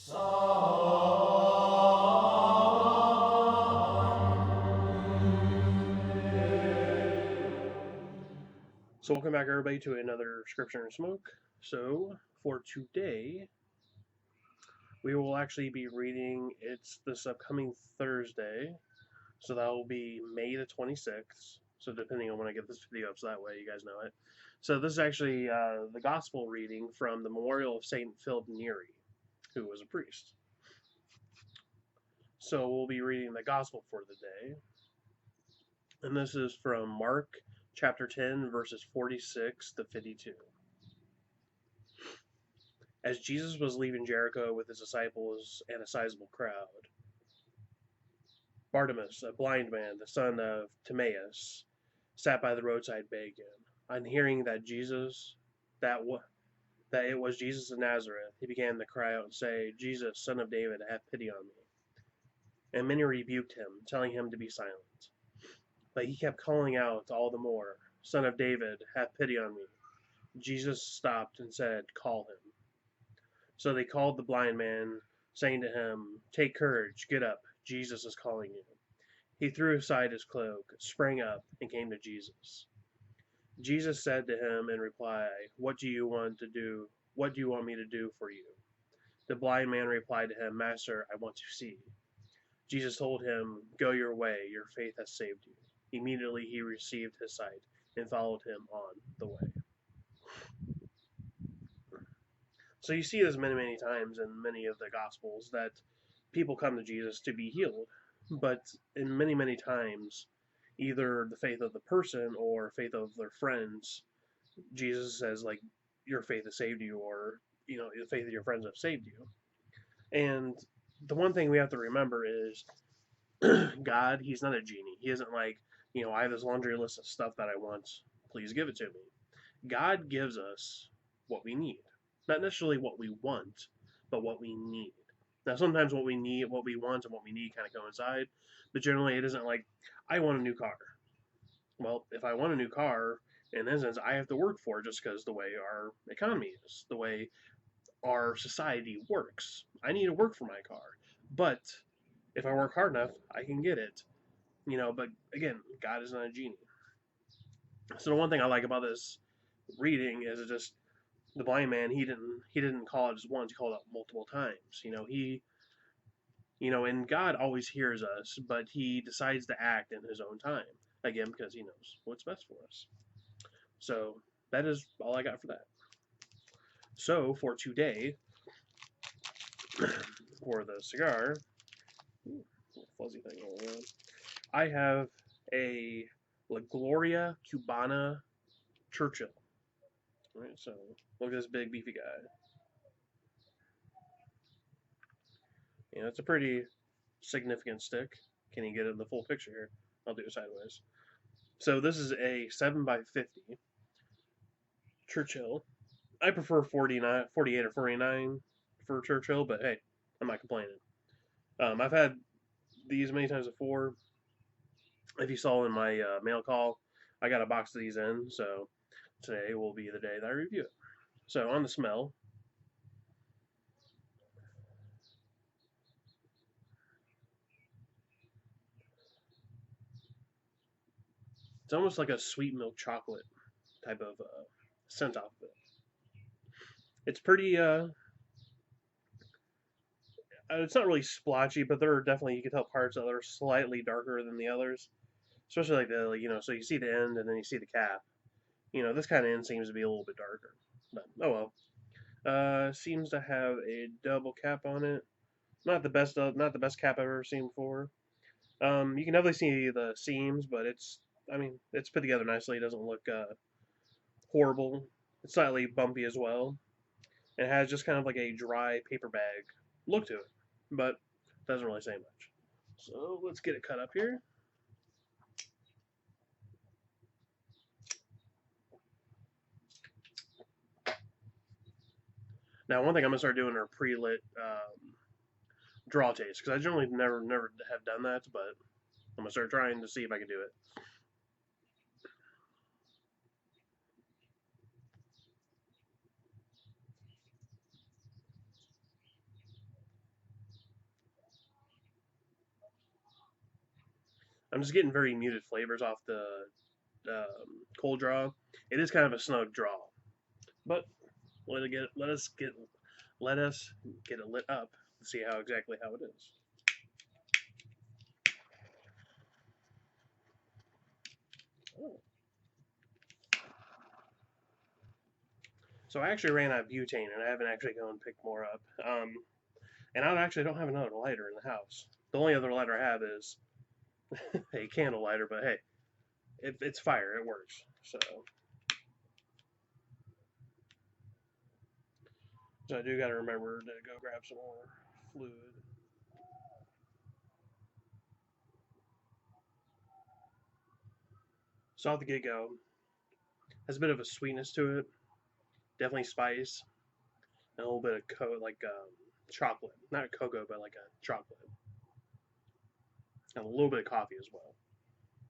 So welcome back everybody to another Scripture and Smoke. So for today, we will actually be reading, it's this upcoming Thursday, so that will be May the 26th, so depending on when I get this video up, so that way you guys know it. So this is actually the Gospel reading from the memorial of St. Philip Neri, who was a priest. So we'll be reading the Gospel for the day, and this is from Mark chapter 10, verses 46 to 52. As Jesus was leaving Jericho with his disciples and a sizable crowd, Bartimaeus, a blind man, the son of Timaeus, sat by the roadside begging. On hearing that it was Jesus of Nazareth, he began to cry out and say, "Jesus, Son of David, have pity on me." And many rebuked him, telling him to be silent. But he kept calling out all the more, "Son of David, have pity on me." Jesus stopped and said, "Call him." So they called the blind man, saying to him, "Take courage, get up, Jesus is calling you." He threw aside his cloak, sprang up, and came to Jesus. Jesus said to him in reply, "What do you want to do? What do you want me to do for you?" The blind man replied to him, "Master, I want to see." Jesus told him, "Go your way, your faith has saved you." Immediately he received his sight and followed him on the way. So you see this many, many times in many of the Gospels that people come to Jesus to be healed. But in many, many times, either the faith of the person or faith of their friends, Jesus says, like, your faith has saved you, or, the faith of your friends have saved you. And the one thing we have to remember is God, he's not a genie. He isn't like, I have this laundry list of stuff that I want. Please give it to me. God gives us what we need. Not necessarily what we want, but what we need. Now, sometimes what we need, what we want, and what we need kind of coincide, but generally it isn't like, I want a new car. Well, if I want a new car, in this instance, I have to work for it just because the way our economy is, the way our society works. I need to work for my car. But if I work hard enough, I can get it. But again, God is not a genie. So the one thing I like about this reading is it just the blind man, he didn't call it just once, he called it multiple times. And God always hears us, but he decides to act in his own time. Again, because he knows what's best for us. So that is all I got for that. So for today, for the cigar, fuzzy thing going on, I have a La Gloria Cubana Churchill. All right, so look at this big beefy guy. It's a pretty significant stick. Can you get it in the full picture here? I'll do it sideways. So this is a 7x50 Churchill. I prefer 49, 48 or 49 for Churchill, but hey, I'm not complaining. I've had these many times before. If you saw in my mail call, I got a box of these in, so today will be the day that I review it. So on the smell, it's almost like a sweet milk chocolate type of scent off of it. It's pretty, it's not really splotchy, but there are definitely, you can tell parts that are slightly darker than the others. Especially like so you see the end and then you see the cap. This kind of end seems to be a little bit darker. But, oh well. Seems to have a double cap on it. Not the best cap I've ever seen before. You can definitely see the seams, but it's put together nicely. It doesn't look horrible. It's slightly bumpy as well. It has just kind of like a dry paper bag look to it, but doesn't really say much. So let's get it cut up here. Now, one thing I'm gonna start doing are pre-lit draw tastes, because I generally never have done that, but I'm gonna start trying to see if I can do it. I'm just getting very muted flavors off the cold draw. It is kind of a snug draw, but let us get it lit up to see how exactly how it is. Oh. So I actually ran out of butane, and I haven't actually gone and picked more up. And I actually don't have another lighter in the house. The only other lighter I have is a candle lighter, but hey, it's fire. It works. So I do got to remember to go grab some more fluid. So off the get go, has a bit of a sweetness to it, definitely spice, and a little bit of chocolate, not cocoa, but like a chocolate, and a little bit of coffee as well.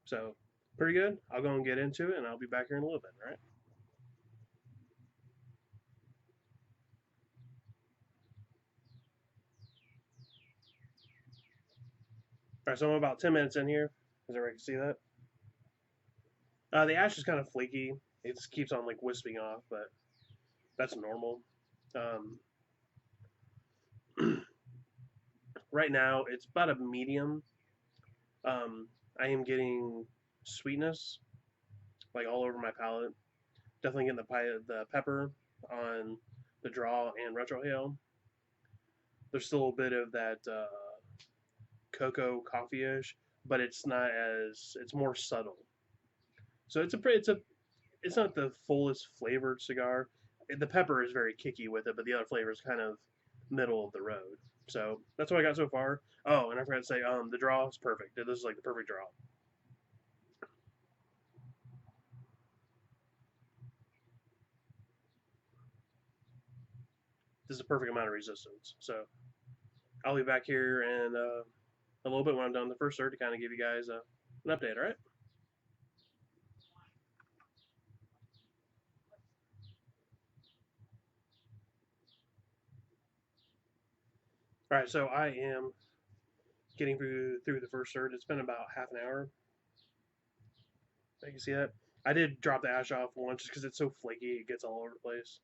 So pretty good. I'll go and get into it, and I'll be back here in a little bit. All right. All right. So I'm about 10 minutes in here. Is everybody can see that? The ash is kind of flaky. It just keeps on like wisping off, but that's normal. Um, right now, it's about a medium. I am getting sweetness like all over my palate. Definitely getting the pepper on the draw and retrohale. There's still a bit of that cocoa coffee-ish, but it's not as it's more subtle. So it's not the fullest flavored cigar. The pepper is very kicky with it, but the other flavor is kind of middle of the road. So that's what I got so far. Oh, and I forgot to say, the draw is perfect. This is like the perfect draw. This is a perfect amount of resistance. So I'll be back here in a little bit when I'm done the first third to kind of give you guys an update. All right. All right. So I am getting through the first third. It's been about half an hour. You can see that. I did drop the ash off once just because it's so flaky, it gets all over the place,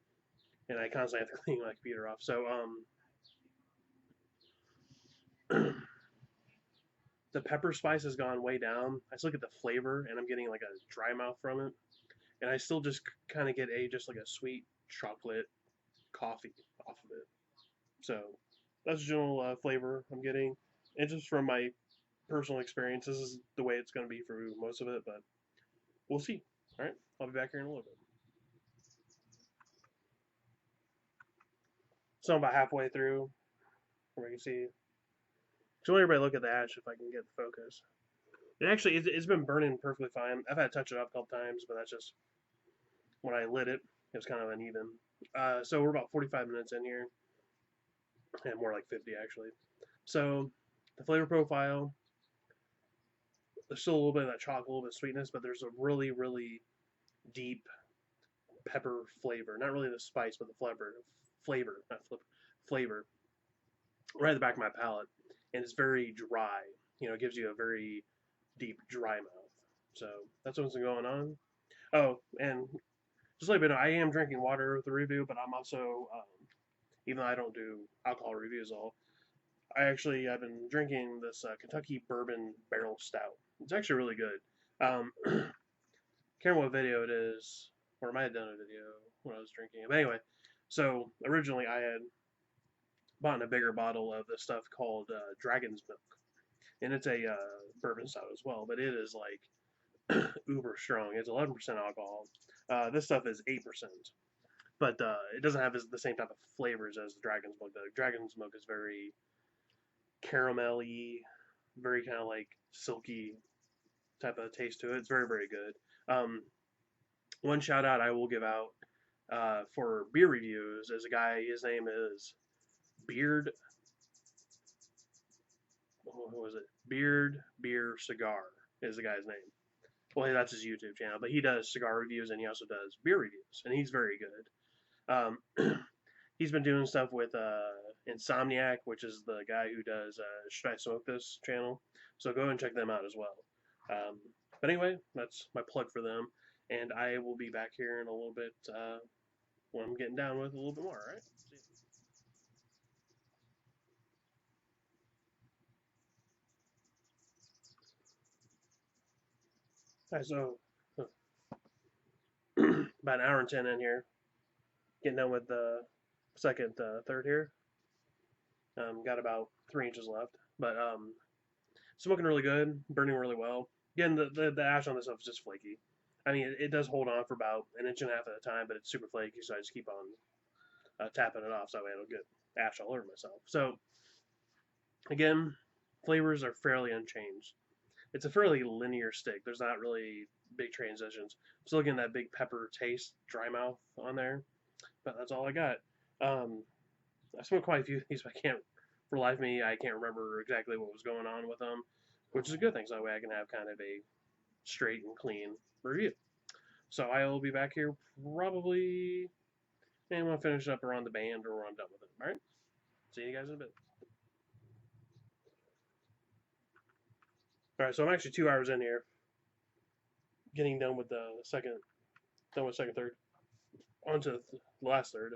and I constantly have to clean my computer off. So the pepper spice has gone way down. I still get the flavor, and I'm getting like a dry mouth from it, and I still just kind of get just like a sweet chocolate coffee off of it. So that's the general flavor I'm getting, and just from my personal experience, this is the way it's going to be for most of it, but we'll see. All right, I'll be back here in a little bit. So I'm about halfway through. Where you can see. So let everybody look at the ash if I can get the focus. It's been burning perfectly fine. I've had to touch it up a couple times, but that's just when I lit it. It was kind of uneven. So we're about 45 minutes in here, and more like 50 actually. So the flavor profile, there's still a little bit of that chocolate, a little bit of sweetness, but there's a really, really deep pepper flavor. Not really the spice, but the flavor, not flip, flavor, right at the back of my palate, and it's very dry. It gives you a very deep, dry mouth. So that's what's going on. Oh, and just let you know, I am drinking water with the review, but I'm also, even though I don't do alcohol reviews all, I've been drinking this Kentucky Bourbon Barrel Stout. It's actually really good. Can't remember what video it is, or I might have done a video when I was drinking it. But anyway, so originally I had bought a bigger bottle of this stuff called Dragon's Milk, and it's a bourbon stout as well, but it is like uber strong. It's 11% alcohol. This stuff is 8%, but it doesn't have the same type of flavors as the Dragon's Milk. The Dragon's Milk is very caramelly, very kind of like silky type of taste to it. It's very, very good. One shout out I will give out for beer reviews is a guy. His name is Beard. What was it? Beard Beer Cigar is the guy's name. Well, that's his YouTube channel, but he does cigar reviews and he also does beer reviews, and he's very good. He's been doing stuff with Insomniac, which is the guy who does Should I Smoke This channel. So go and check them out as well. But anyway, that's my plug for them, and I will be back here in a little bit when I'm getting down with a little bit more. All right. See you. All right, so about an hour and 10 in here, getting done with the second third here. Got about 3 inches left, but smoking really good, burning really well. Again, the ash on this stuff is just flaky. I mean, it does hold on for about an inch and a half at a time, but it's super flaky, so I just keep on tapping it off so that way I don't get ash all over myself. So again, flavors are fairly unchanged. It's a fairly linear stick. There's not really big transitions. Still getting that big pepper taste, dry mouth on there, but that's all I got. Um, I smoked quite a few of these, but I can't, for life of me, I can't remember exactly what was going on with them, which is a good thing. So that way I can have kind of a straight and clean review. So I will be back here probably, and we'll finish up around the band or we're done with it. All right. See you guys in a bit. All right. So I'm actually 2 hours in here, getting done with the second third, on to the last third.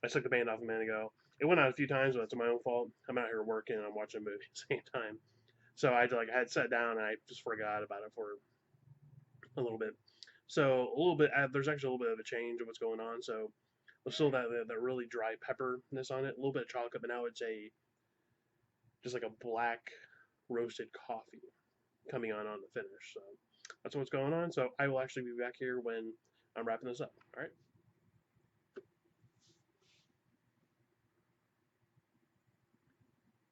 I took the band off a minute ago. It went out a few times, but it's my own fault. I'm out here working and I'm watching a movie at the same time. So I had sat down and I just forgot about it for a little bit. So a little bit, there's actually a little bit of a change of what's going on. So there's still that really dry pepperness on it, a little bit of chocolate, but now it's a just like a black roasted coffee coming on the finish. So that's what's going on. So I will actually be back here when I'm wrapping this up. All right.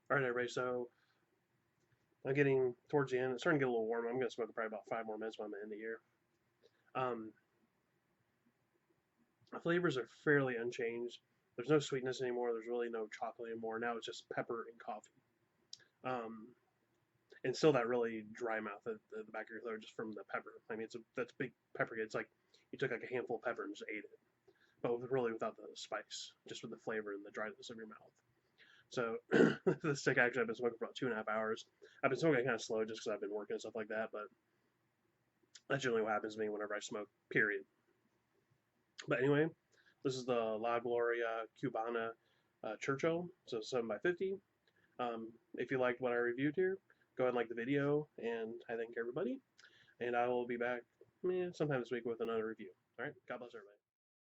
All right, everybody. So I'm getting towards the end. It's starting to get a little warm. I'm going to smoke probably about 5 more minutes by the end of the year. Um, the flavors are fairly unchanged. There's no sweetness anymore. There's really no chocolate anymore. Now it's just pepper and coffee. Um, and still that really dry mouth at the back of your throat just from the pepper. I mean, that's big pepper. It's like you took like a handful of pepper and just ate it, but really without the spice, just with the flavor and the dryness of your mouth. So the stick actually I've been smoking for about 2.5 hours. I've been smoking kind of slow just because I've been working and stuff like that, but that's generally what happens to me whenever I smoke. Period. But anyway, this is the La Gloria Cubana Churchill, so 7x50. If you liked what I reviewed here, go ahead and like the video, and I thank everybody. And I will be back sometime this week with another review. All right, God bless everybody.